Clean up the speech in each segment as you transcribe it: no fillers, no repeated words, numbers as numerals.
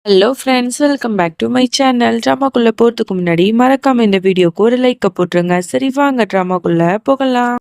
Hello friends, welcome back to my channel. ட்ராமாக்குள்ள போறதுக்கு முன்னாடி மறக்காம இந்த வீடியோக்கு ஒரு லைக்க போட்டுருங்க. சரி வாங்க ட்ராமாக்குள்ள போகலாம்.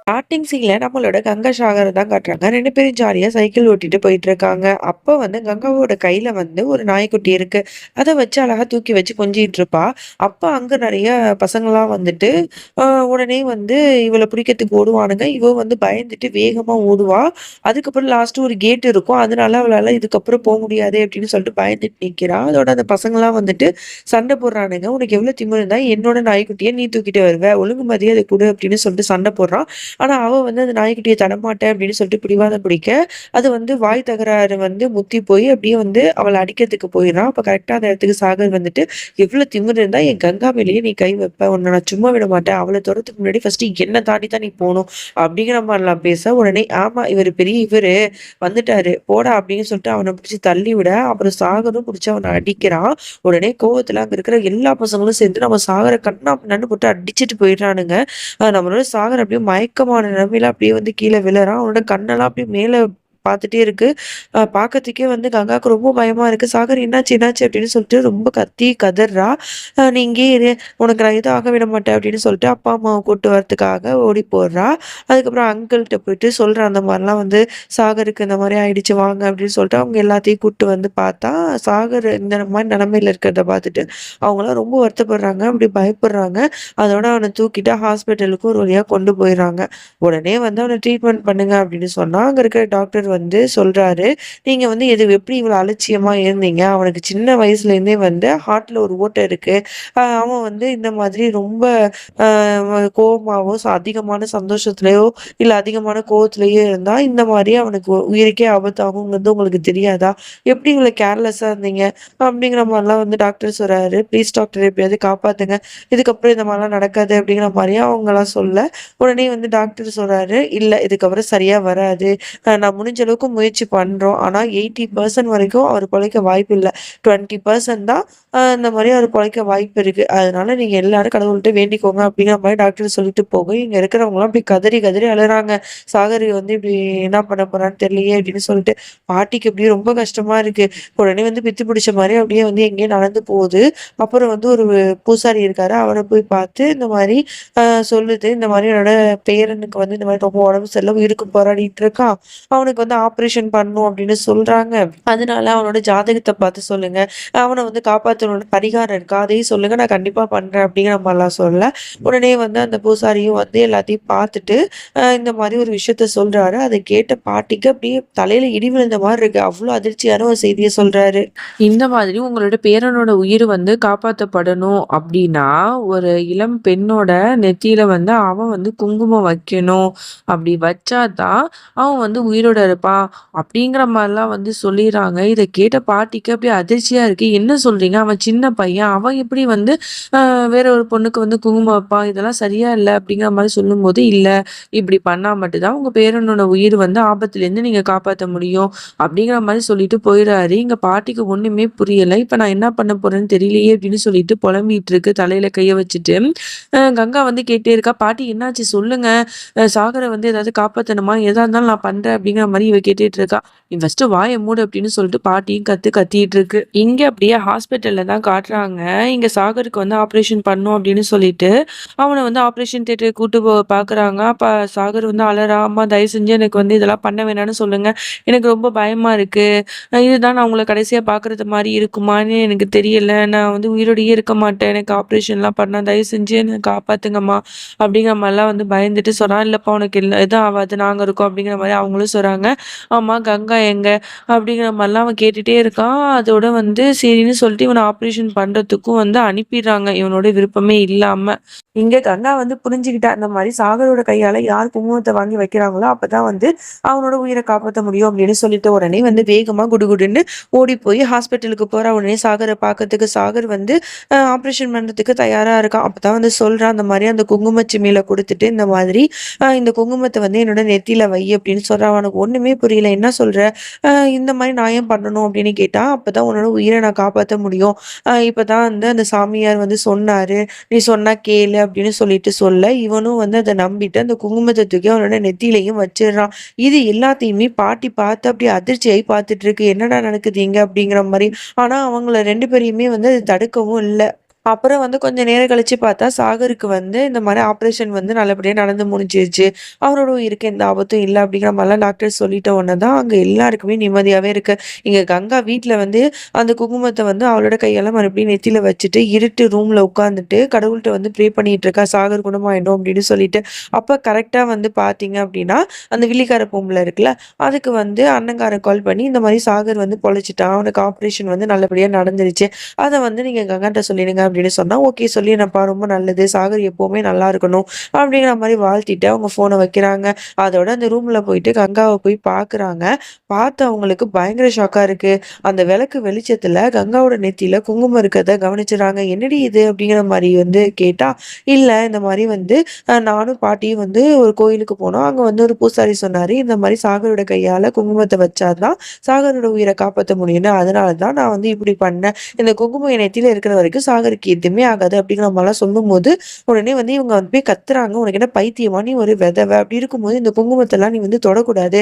ஸ்டார்ட்டிங் சீன்ல நம்மளோட கங்கா சாகர தான் காட்டுறாங்க. 2 பேரும் ஜாலியா சைக்கிள் ஓட்டிட்டு போயிட்டு இருக்காங்க. அப்போ வந்து கங்காவோட கையில வந்து ஒரு நாய்க்குட்டி இருக்கு. அத வச்சு அழகா தூக்கி வச்சு கொஞ்சிட்டு இருப்பா. அப்ப அங்க நெறைய பசங்கலாம் வந்துட்டு அ உடனே வந்து இவள பிடிக்கிறதுக்கு ஓடுவானுங்க. இவ வந்து பயந்துட்டு வேகமா ஓடுவா. அதுக்கப்புறம் லாஸ்ட் ஒரு கேட் இருக்கும். அதனால அவளால இதுக்கப்புறம் முடியாதே அப்படின்னு சொல்லிட்டு பயந்துட்டு நிக்கிறா. அதோட அந்த பசங்கலாம் வந்துட்டு சண்டை போடுறானுங்க. "உனக்கு எவ்வளோ திமிரு இருந்தா என்னோட நாய்க்குட்டிய நீ தூக்கிட்டு வருவ? ஒழுங்கு மரியாதை குடு" அப்படின்னு சொல்லிட்டு சண்டை போடுறான். ஆனா, அவ வந்து அந்த நாய்க்குட்டிய தரமாட்டேன் அப்படின்னு சொல்லிட்டு பிடிவாதம் பிடிக்க, அது வந்து வாய் தகராறு வந்து முத்தி போய் அப்படியே வந்து அவள அடிக்கிறதுக்கு போயிர்றான். அப்ப கரெக்ட்டா அந்த இடத்துக்கு சாகர் வந்துட்டு, "எவ்ளோ திமிரு இருந்தா என் கங்கா மேலேயே நீ கை வைப்ப? உன்ன நான் சும்மா விட மாட்டேன். அவள தொடுறதுக்கு முன்னாடி ஃபர்ஸ்ட்டு என்ன தாண்டி தான் நீ போணும்." அப்படிங்கிற மாரிலாம் பேச, உடனே "ஆமா இவரு பெரிய இவரு வந்துட்டாரு. போடா" அப்படின்னு சொல்லிட்டு அவன பிடிச்சு தள்ளி விட, அப்புறம் சாகரும் புடிச்சு அவன அடிக்கிறான். உடனே கோவத்துல அங்க இருக்கிற எல்லா பசங்களும் சேர்ந்து நம்ம சாகர கன்னா பின்னான்னு போட்டு அடிச்சுட்டு போயிடுறானுங்க. நம்மளோட சாகர் அப்படியே மயக்கமான நிலைமையில அப்படியே வந்து கீழ விழறான். அவனோட கண்ணெல்லாம் அப்படியே மேல பார்த்துட்டே இருக்கு. பார்க்கறதுக்கே வந்து கங்காவுக்கு ரொம்ப பயமா இருக்கு. "சாகர் என்னாச்சு, என்னாச்சு?" அப்படின்னு சொல்லிட்டு ரொம்ப கத்தி கதர்றா. "நீ இங்கேயே இரு. உனக்கு நான் எதுவும் ஆக விட மாட்டேன்" அப்படின்னு சொல்லிட்டு அப்பா, அம்மாவ கூட்டு வரதுக்காக ஓடி போறா. அதுக்கப்புறம் அங்கிள்ட்ட போயிட்டு சொல்றா, அந்த மாரிலாம் வந்து "சாகருக்கு இந்த மாரி ஆயிடுச்சு வாங்க" அப்படின்னு சொல்லிட்டு அவங்க எல்லாத்தையும் கூட்டு வந்து பார்த்தா, சாகர் இந்த மாரி நிலைமையில இருக்கிறத பார்த்துட்டு அவங்கலாம் ரொம்ப வருத்தப்படுறாங்க. அப்படி பயப்படுறாங்க. அதோட அவன தூக்கிட்டு ஹாஸ்பிட்டலுக்கு ஒரு வழியா கொண்டு போயிர்றாங்க. உடனே வந்து அவன ட்ரீட்மெண்ட் பண்ணுங்க அப்படின்னு சொன்னா, அங்க இருக்கிற டாக்டர் வந்து சொல்றாரு, "நீங்க வந்து எப்படி இவ்வளோ அலட்சியமா இருந்தீங்க? அவனுக்கு சின்ன வயசுலேருந்தே வந்து ஹார்ட்ல ஒரு ஓட்டை இருக்கு. அவன் வந்து இந்த மாதிரி ரொம்ப அ கோவமாவோ, அதிகமான சந்தோஷத்துலயோ, இல்ல அதிகமான கோவத்திலயோ இருந்தா, இந்த மாரி அவனுக்கு உயிருக்கே ஆபத்தாகுங்கிறது உங்களுக்கு தெரியாதா? எப்படி இவ்வளோ கேர்லெஸ்ஸா இருந்தீங்க?" அப்படிங்கிற மாரிலாம் வந்து டாக்டர் சொல்றாரு. "ப்ளீஸ் டாக்டர் எப்படியாவது காப்பாத்துங்க. இதுக்கப்புறம் இந்த மாரிலாம் நடக்காது" அப்படிங்கிற மாரியே அவங்கலாம் சொல்ல, உடனே வந்து டாக்டர் சொல்றாரு, "இல்ல இதுக்கப்புறம் சரியா வராது. நான் முடிஞ்ச அளவுக்கு முயற்சி பண்றோம். ஆனா 80% வரைக்கும் அவர் பொழைக்க வாய்ப்பில்ல. 20% தான் இந்த மாரி அவர் பொழைக்க வாய்ப்பு இருக்கு. அதனால நீங்க எல்லாரும் கடவுள்ட்ட வேண்டிக்கோங்க" அப்படிங்கிற மாரி டாக்டர் சொல்லிட்டு போக, இங்க இருக்கிறவங்கலாம் அப்படியே கதறி கதறி அழுறாங்க. "சாகர் வந்து இப்படி என்ன பண்ண போறான்னு தெரியலையே" அப்படின்னு சொல்லிட்டு. பாட்டிக்கு அப்படியே ரொம்ப கஷ்டமா இருக்கு. உடனே வந்து பித்து பிடிச்ச மாரி அப்படியே வந்து எங்கேயோ நடந்து போகுது. அப்புறம் வந்து ஒரு பூசாரி இருக்காரு. அவர போய் பார்த்து இந்த மாரி அ சொல்லுது. இந்த மாரி என்னோட பேரனுக்கு வந்து இந்த மாரி ரொம்ப உடம்பு சரியில்ல. உயிருக்கு போராடிட்டு இருக்கான். அவனுக்கு வந்து ஆப்ரேஷன் பண்ணணும் அப்படின்னு சொல்றாங்க. அதனால அவனோட ஜாதகத்த பார்த்து சொல்லுங்க. அவன வந்து காப்பாத்தணும்னு பரிகாரம் இருக்கா? அதையும் சொல்லுங்க. நான் கண்டிப்பா பண்றேன் அப்படிங்கிற மாரிலாம் சொல்ல, உடனே வந்து அந்த பூசாரியும் வந்து எல்லாத்தையும் பார்த்துட்டு, இந்த மாரி ஒரு விஷயத்த சொல்றாரு. அத கேட்ட பாட்டிக்கு அப்படியே தலையில இடி விழுந்த மாரி இருக்கு. அவ்ளோ அதிர்ச்சியான ஒரு செய்திய சொல்றாரு. இந்த மாதிரி உங்களோட பேரனோட உயிர் வந்து காப்பாத்தப்படணும் அப்படின்னா, ஒரு இளம் பெண்ணோட நெத்தியில வந்து அவன் வந்து குங்குமம் வைக்கணும். அப்படி வச்சா தான் அவன் வந்து உயிரோட இருப்பான். அப்படிங்கிற மாரிலாம் வந்து சொல்லிர்றாங்க. இத கேட்ட பாட்டிக்கு அப்படியே அதிர்ச்சியா இருக்கு. என்ன சொல்றீங்க? அவன் சின்ன பையன். அவன் எப்படி வந்து வேற ஒரு பொண்ணுக்கு வந்து குங்குமம் வைப்பான்? இதெல்லாம் சரியா இல்ல அப்படிங்கிற மாரி சொல்லும்போது, இல்ல இப்படி பண்ணா மட்டும் தான் உங்க பேரனோட உயிர் வந்து ஆபத்துலேருந்து நீங்க காப்பாத்த முடியும். அப்படிங்கிற மாரி சொல்லிட்டு போயிறாரு. எங்க பாட்டிக்கு ஒண்ணுமே புரியல. இப்ப நான் என்ன பண்ண போறேன்னு தெரியலையே அப்படின்னு சொல்லிட்டு புலம்பிட்டு இருக்கு. தலையில கைய வச்சுட்டு. கங்கா வந்து கேட்டே இருக்கா, "பாட்டி என்னாச்சு சொல்லுங்க. சாகர வந்து ஏதாவது காப்பாத்தணுமா? எதா இருந்தாலும் நான் பண்றேன்" அப்படிங்கிற மாரி இவ கேட்டுட்டு இருக்கா. "நீ ஃபர்ஸ்ட்டு வாய மூடு" அப்படின்னு சொல்லிட்டு பாட்டியும் கத்திட்டு இருக்கு. இங்க அப்படியே ஹாஸ்பிட்டல்ல தான் காட்டுறாங்க. இங்க சாகருக்கு வந்து ஆப்ரேஷன் பண்ணணும் அப்படின்னு சொல்லிட்டு, அவன வந்து ஆப்ரேஷன் தியேட்டருக்கு கூட்டு பார்க்குறாங்க. அப்ப சாகர் வந்து அழறான், "அம்மா தயவு செஞ்சு எனக்கு வந்து இதெல்லாம் பண்ண வேணாம்னு சொல்லுங்க. எனக்கு ரொம்ப பயமா இருக்கு. இதுதான் நான் உங்கள கடைசியா பார்க்குறது மாரி இருக்குமான்னு எனக்கு தெரியல. நான் வந்து உயிரோடயே இருக்க மாட்டேன். எனக்கு ஆப்ரேஷன்லாம் பண்ணா தயவு செஞ்சு என்ன காப்பாத்துங்கம்மா" அப்படிங்கிற மாரிலாம் வந்து பயந்துட்டு சொல்றான். "இல்லப்பா உனக்கு எதுவும் ஆவாது. நாங்க இருக்கோம்" அப்படிங்கிற மாரி அவங்களும் சொல்றாங்க. "ஆமா கங்கா எங்க?" அப்படிங்கிற மாரிலாம் அவன் கேட்டுட்டே இருக்கான். அதோட வந்து சரின்னு சொல்லிட்டு இவன ஆப்ரேஷன் பண்றதுக்கும் வந்து அனுப்பிடுறாங்க. இவனோட விருப்பமே இல்லாம. இங்க கங்கா வந்து புரிஞ்சுக்கிட்டா. இந்த மாரி சாகரோட கையால யார் குங்குமத்த வாங்கி வைக்கிறாங்களோ, அப்பதான் வந்து அவனோட உயிர காப்பாத்த முடியும் அப்படின்னு சொல்லிட்டு உடனே வந்து வேகமா குடுகுடுன்னு ஓடி போய் ஹாஸ்பிட்டலுக்கு போறா. உடனே சாகர பார்க்கறதுக்கு சாகர் வந்து ஆப்ரேஷன் பண்றதுக்கு தயாரா இருக்கான். அப்பதான் வந்து சொல்றான், அந்த மாரி அந்த குங்குமச்சிமில குடுத்துட்டு, இந்த மாதிரி இந்த குங்குமத்த வந்து என்னோட நெத்தியில வை அப்படின்னு சொல்றான். அவனுக்கு ஒண்ணுமே ஒண்ணுமே புரியல. என்ன சொல்ற? இந்த மாரி நான் ஏன் பண்ணணும் அப்படின்னு கேட்டா, அப்பதான் உன்னோட உயிர நான் காப்பாத்த முடியும். இப்பதான் வந்து அந்த சாமியார் வந்து சொன்னாரு. நீ சொன்னா கேளு அப்படின்னு சொல்லிட்டு சொல்ல, இவனும் வந்து அத நம்பிட்டு அந்த குங்குமத்த தூக்கி அவனோட நெத்தியிலயும் வச்சிடுறான். இது எல்லாத்தையுமே பாட்டி பார்த்து அப்படியே அதிர்ச்சியாயி பார்த்துட்டு இருக்கு. என்னடா நடக்குது இங்க? அப்படிங்கிற மாரி. ஆனா அவங்கள 2 பேரையுமே வந்து அது தடுக்கவும் இல்ல. அப்புறம் வந்து கொஞ்சம் நேரம் கழிச்சு பார்த்தா, சாகருக்கு வந்து இந்த மாரி ஆப்ரேஷன் வந்து நல்லபடியா நடந்து முடிஞ்சிருச்சு. அவரோட உயிருக்கு எந்த ஆபத்தும் இல்ல அப்படிங்கிற மாரிலாம் டாக்டர் சொல்லிட்ட உடனே தான் அங்க எல்லாருக்குமே நிம்மதியாவே இருக்கு. இங்க கங்கா வீட்ல வந்து அந்த குங்குமத்த வந்து அவளோட கையால மறுபடியும் நெத்தியில வச்சுட்டு, இருட்டு ரூம்ல உட்காந்துட்டு கடவுள்ட்ட வந்து ப்ரே பண்ணிட்டு இருக்கா. சாகர் குணமாயிடும் அப்படின்னு சொல்லிட்டு. அப்ப கரெக்ட்டா வந்து பார்த்தீங்க அப்படின்னா, அந்த வில்லிக்கார பொம்பள இருக்குல்ல, அதுக்கு வந்து அண்ணங்காரன் கால் பண்ணி, இந்த மாரி சாகர் வந்து பொழச்சுட்டான். அவனுக்கு ஆப்ரேஷன் வந்து நல்லபடியா நடந்துருச்சு. அத வந்து நீங்க கங்காட்ட சொல்லிடுங்க அப்படின்னு சொன்னா, ஓகே சொல்லிடுறேன்ப்பா ரொம்ப நல்லது. சாகர் எப்பவுமே நல்லா இருக்கணும். அப்படிங்கிற மாரி வாழ்த்திட்டு அவங்க ஃபோன வைக்கிறாங்க. அதோட அந்த ரூம்ல போயிட்டு கங்காவ போய் பார்க்குறாங்க. பார்த்து அவங்களுக்கு பயங்கர ஷாக்கா இருக்கு. அந்த விளக்கு வெளிச்சத்துல கங்காவோட நெத்தியில குங்குமம் இருக்கிறத கவனிச்சுறாங்க. "என்னடி இது?" அப்படிங்கிற மாரி வந்து கேட்டா, "இல்ல இந்த மாரி வந்து நானும் பாட்டியும் வந்து ஒரு கோயிலுக்கு போனோம். அங்க வந்து ஒரு பூசாரி சொன்னாரு, இந்த மாரி சாகரோட கையால குங்குமத்த வச்சா தான் சாகரோட உயிர காப்பாத்த முடியும்னு. அதனால தான் நான் வந்து இப்படி பண்ணேன். இந்த குங்குமம் என் நெத்தியில இருக்கிற வரைக்கும் சாகருக்கு எதுவுமே ஆகாது அப்படிங்கிற மாரிலாம் சொல்லும்போது, உடனே வந்து இவங்க வந்து போய் கத்துறாங்க. "உனக்கு என்ன பைத்தியமா? நீ ஒரு வெதவ. அப்படி இருக்கும்போது இந்த குங்குமத்தெல்லாம் நீ வந்து தொடக்கூடாது.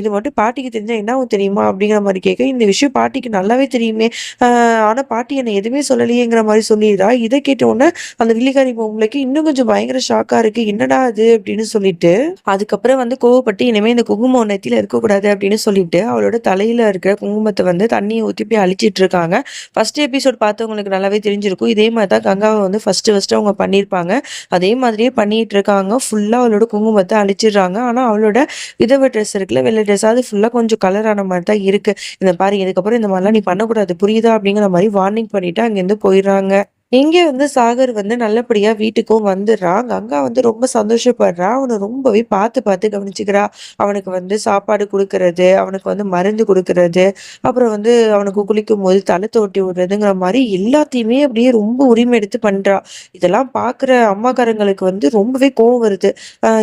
இது மட்டும் பாட்டிக்கு தெரிஞ்சா என்ன ஆகும் தெரியுமா?" அப்படிங்கிற மாரி கேட்க, இந்த விஷயம் பாட்டிக்கு நல்லாவே தெரியுமே. அ ஆனா பாட்டி என்ன எதுவுமே சொல்லலையேங்கிற மாரி சொல்லிர்றா. இத கேட்ட உடனே அந்த வில்லிக்காரி பொம்பளைக்கு இன்னும் கொஞ்சம் பயங்கர ஷாக்கா இருக்கு. "என்னடா இது?" அப்படின்னு சொல்லிட்டு. அதுக்கப்புறம் வந்து கோவப்பட்டு, "இனிமே இந்த குங்குமம் உன் நெத்தியில இருக்கக்கூடாது" அப்படின்னு சொல்லிட்டு, அவளோட தலையில இருக்கிற குங்குமத்த வந்து தண்ணிய ஊத்தி போய் அழிச்சிட்டு இருக்காங்க. ஃபர்ஸ்ட் எபிசோட் பார்த்தவங்களுக்கு நல்லாவே தெரிஞ்சிருக்கும். இதே மாரி தான் கங்காவ வந்து ஃபர்ஸ்ட்டு அவங்க பண்ணியிருப்பாங்க. அதே மாதிரியே பண்ணிட்டு இருக்காங்க. ஃபுல்லா அவளோட குங்குமத்த அழிச்சிடுறாங்க. ஆனா, அவளோட விதவ ட்ரெஸ் இருக்குல்ல, வெள்ள ட்ரெஸ் அது ஃபுல்லா கொஞ்சம் கலர் ஆன மாரி தான் இருக்கு. "இத பாரு இதுக்கப்புறம் இந்த மாரிலாம் நீ பண்ணக்கூடாது. புரியுதா?" அப்படிங்கிற மாரி வார்னிங் பண்ணிட்டு அங்கேருந்து போயிடுறாங்க. இங்க வந்து சாகர் வந்து நல்லபடியா வீட்டுக்கும் வந்துடுறான். கங்கா வந்து ரொம்ப சந்தோஷப்படுறா. அவன ரொம்பவே பார்த்து பார்த்து கவனிச்சுக்கிறா. அவனுக்கு வந்து சாப்பாடு குடுக்குறது, அவனுக்கு வந்து மருந்து குடுக்குறது, அப்புறம் வந்து அவனுக்கு குளிக்கும்போது தல தோட்டி விடுறதுங்கிற மாரி எல்லாத்தையுமே அப்படியே ரொம்ப உரிமை எடுத்து பண்றா. இதெல்லாம் பார்க்குற அம்மாக்காரங்களுக்கு வந்து ரொம்பவே கோவம் வருது.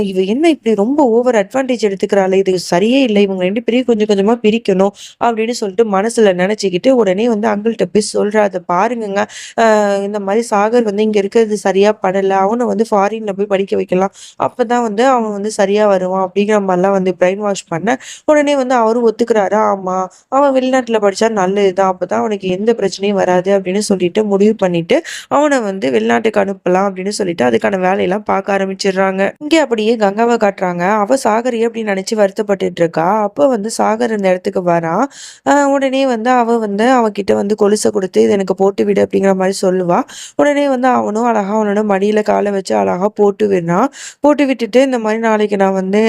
இவ என்ன இப்படி ரொம்ப ஓவர் அட்வான்டேஜ் எடுத்துக்கிறாளே! இது சரியே இல்ல. இவங்க 2 பேரையும் கொஞ்சம் கொஞ்சமா பிரிக்கணும் அப்படின்னு சொல்லிட்டு மனசுல நெனச்சுக்கிட்டு உடனே வந்து அங்கிள்ட்ட போய் சொல்றா. "அத பாருங்கங்க. இந்த மாரி சாகர் வந்து இங்க இருக்கிறது சரியா படல. அவன வந்து ஃபாரின்ல போய் படிக்க வைக்கலாம். அப்பதான் வந்து அவன் வந்து சரியா வருவான்." அப்படிங்கிற மாரிலாம் வந்து பிரெயின் வாஷ் பண்ண, உடனே வந்து அவரும் ஒத்துக்கிறாரு. ஆமா, அவன் வெளிநாட்டுல படிச்சா நல்லதுதான். அப்பதான் அவனுக்கு எந்த பிரச்சனையும் வராது அப்படின்னு சொல்லிட்டு முடிவு பண்ணிட்டு, அவன வந்து வெளிநாட்டுக்கு அனுப்பலாம் அப்படின்னு சொல்லிட்டு அதுக்கான வேலையெல்லாம் பார்க்க ஆரம்பிச்சுடுறாங்க. இங்க அப்படியே கங்காவ காட்டுறாங்க. அவ சாகரையே அப்படி நினைச்சு வருத்தப்பட்டுட்டு இருக்கா. அப்ப வந்து சாகர் இந்த இடத்துக்கு வரான். உடனே வந்து அவ வந்து அவன்கிட்ட வந்து கொலுச குடுத்து, "இத எனக்கு போட்டு விடு" அப்படிங்கிற மாரி சொல்லுவா. உடனே வந்து அவனும் அழகா அவனோட மடியில கால வச்சு அழகா போட்டு விடுறான். போட்டு விட்டுட்டு, "இந்த மாரி நாளைக்கு நான் வந்து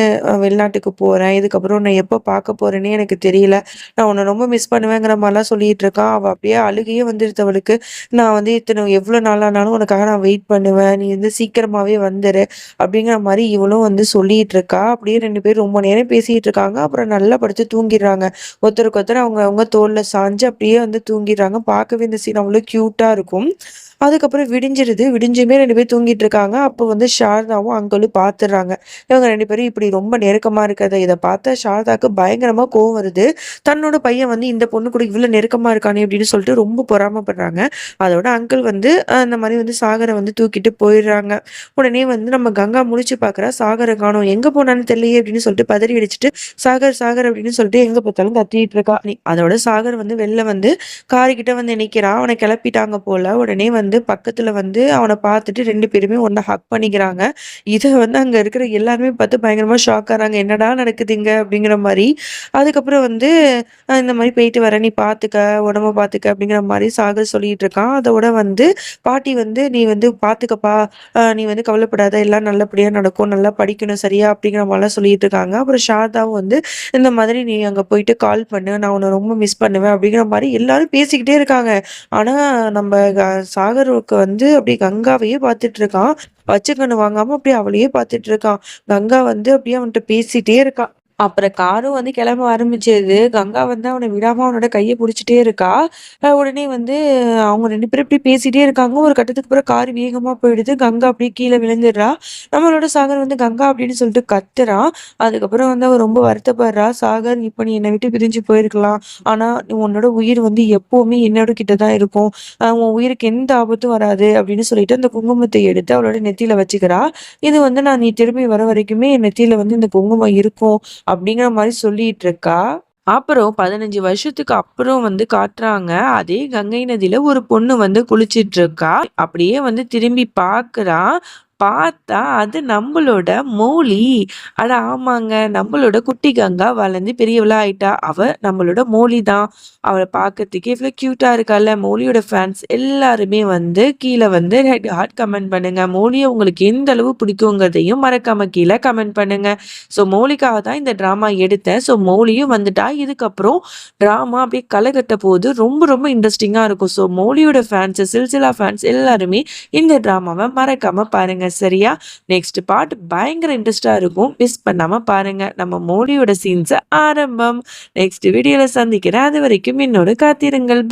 வெளிநாட்டுக்கு போறேன். இதுக்கப்புறம் உன்ன எப்ப பார்க்க போறேன்னே எனக்கு தெரியல. நான் உன்ன ரொம்ப மிஸ் பண்ணுவேங்கிற" மாரிலாம் சொல்லிட்டு இருக்கான். அவ அப்படியே அழுகையே வந்துருது அவளுக்கு. "நான் வந்து இத்தன எவ்வளோ நாள் ஆனாலும் உனக்காக நான் வெயிட் பண்ணுவேன். நீ வந்து சீக்கிரமாவே வந்துரு" அப்படிங்கிற மாரி இவளும் வந்து சொல்லிட்டு இருக்கா. அப்படியே 2 பேரும் ரொம்ப நேரம் பேசிட்டு இருக்காங்க. அப்புறம் நல்லா படுத்து தூங்கிடுறாங்க. ஒருத்தருக்கு ஒருத்தர் அவங்க அவங்க தோள்ல சாஞ்சு அப்படியே வந்து தூங்கிடுறாங்க. பார்க்கவே இந்த சீன் அவ்வளோ கியூட்டா இருக்கும். அதுக்கப்புறம் விடிஞ்சிருது. விடிஞ்சுமே 2 பேரும் தூங்கிட்டு இருக்காங்க. அப்போ வந்து சாரதாவும், அங்கிளும் பார்த்துடுறாங்க. இவங்க 2 பேரும் இப்படி ரொம்ப நெருக்கமா இருக்கிறத இத பார்த்த சாரதாக்கு பயங்கரமா கோவம் வருது. தன்னோட பையன் வந்து இந்த பொண்ணு கூட இவ்வளோ நெருக்கமா இருக்கானே அப்படின்னு சொல்லிட்டு ரொம்ப பொறாமைப்படுறாங்க. அதோட அங்கிள் வந்து இந்த மாரி வந்து சாகர வந்து தூக்கிட்டு போயிடுறாங்க. உடனே வந்து நம்ம கங்கா முழிச்சு பார்க்குறா. சாகர காணோம். எங்க போனான்னு தெரியலையே அப்படின்னு சொல்லிட்டு பதறி அடிச்சுட்டு, "சாகர், சாகர்" அப்படின்னு சொல்லிட்டு எங்க பார்த்தாலும் கத்திட்டு இருக்கா. அதோட சாகர் வந்து வெளில வந்து காருகிட்ட வந்து நிக்கிறான். அவன கெளப்பிட்டாங்க போல. உடனே வந்து பக்கத்துல வந்து அவன பார்த்துட்டு 2 பேருமே ஒண்ணா ஹக் பண்ணிக்கிறாங்க. இத வந்து அங்க இருக்கிற எல்லாருமே பார்த்து பயங்கரமா ஷாக் ஆறாங்க. "என்னடா நடக்குது இங்க?" அப்படிங்கிற மாரி. அதுக்கப்புறம் வந்து இந்த மாரி "போயிட்டு வரேன். நீ பார்த்துக்க, உடம்ப பார்த்துக்க" அப்படிங்கிற மாரி சாகர் சொல்லிட்டு இருக்கான். அதோட வந்து பாட்டி வந்து, "நீ வந்து பார்த்துக்கப்பா. நீ வந்து கவலைப்படாத. எல்லாம் நல்லபடியா நடக்கும். நல்லா படிக்கணும் சரியா?" அப்படிங்கிற மாரிலாம் சொல்லிட்டு இருக்காங்க. அப்புறம் சாரதாவும் வந்து, "இந்த மாதிரி நீ அங்க போயிட்டு கால் பண்ணு. நான் உன்ன ரொம்ப மிஸ் பண்ணுவேன்." அப்படிங்கிற மாரி எல்லாரும் பேசிக்கிட்டே இருக்காங்க. ஆனா நம்ம சாகருக்கு வந்து அப்படியே கங்காவையே பார்த்துட்டு இருக்கான். பச்சை கண்ணு வாங்காம அப்படியே அவளையே பார்த்துட்டு இருக்கான். கங்கா வந்து அப்படியே அவன்ட்ட பேசிட்டே இருக்கா. அப்புறம் காரும் வந்து கிளம்ப ஆரம்பிச்சது. கங்கா வந்து அவன விடாம அவனோட கைய புடிச்சுட்டே இருக்கா. உடனே வந்து அவங்க 2 பேரும் இப்படி பேசிட்டே இருக்காங்க. ஒரு கட்டத்துக்கு அப்புறம் கார் வேகமா போயிடுது. கங்கா அப்படியே கீழ விழுந்துடுறா. நம்மளோட சாகர் வந்து கங்கா அப்படின்னு சொல்லிட்டு கத்துறான். அதுக்கப்புறம் வந்து அவ ரொம்ப வருத்தப்படுறா. "சாகர், இப்ப நீ என்ன விட்டு பிரிஞ்சு போயிருக்கலாம். ஆனா உன்னோட உயிர் வந்து எப்பவுமே என்னோட கிட்ட தான் இருக்கும். உன் உயிருக்கு எந்த ஆபத்தும் வராது" அப்படின்னு சொல்லிட்டு அந்த குங்குமத்த எடுத்து அவளோட நெத்தியில வச்சுக்கிறா. இது வந்து நீ திரும்பி வர வரைக்குமே என் நெத்தியில வந்து இந்த குங்குமம் இருக்கும். அப்படிங்கிற மாரி சொல்லிட்டு இருக்கா. அப்புறம் 15 வருஷத்துக்கு அப்புறம் வந்து காட்டுறாங்க. அதே கங்கை நதியில ஒரு பொண்ணு வந்து குளிச்சிட்டு இருக்கா. அப்படியே வந்து திரும்பி பார்க்குறா. பார்த்தா அது நம்பளோட மௌலி. அட ஆமாங்க. நம்பளோட குட்டி கங்கா வளர்ந்து பெரியவளா ஆயிட்டா. அவ நம்மளோட மௌலி தான். அவள பார்க்கறதுக்கே இவ்ளோ கியூட்டா இருக்கால்ல. மௌலியோட ஃபேன்ஸ் எல்லாருமே வந்து கீழ வந்து ரெட் ஹார்ட் கமெண்ட் பண்ணுங்க. மௌலிய உங்களுக்கு எந்த அளவு பிடிக்குங்கிறதையும் மறக்காம கீழ கமெண்ட் பண்ணுங்க. ஸோ மௌலிக்காக தான் இந்த ட்ராமா எடுத்தேன். ஸோ மௌலியும் வந்துட்டா. இதுக்கப்புறம் ட்ராமா அப்படியே களை கட்ட போது ரொம்ப ரொம்ப இன்ட்ரெஸ்டிங்கா இருக்கும். ஸோ மௌலியோட ஃபேன்ஸ், சில்சிலா ஃபேன்ஸ் எல்லாருமே இந்த ட்ராமாவ மறக்காம பாருங்க. சரியா? நெக்ஸ்ட் பார்ட் பயங்கர இன்ட்ரெஸ்ட்டா இருக்கும். மிஸ் பண்ணாம பாருங்க. நம்ம மௌலியோட சீன்ஸ் ஆரம்பம். நெக்ஸ்ட் வீடியோல சந்திக்கிறேன். அதுவரைக்கும் என்னோட காத்திருங்கள்.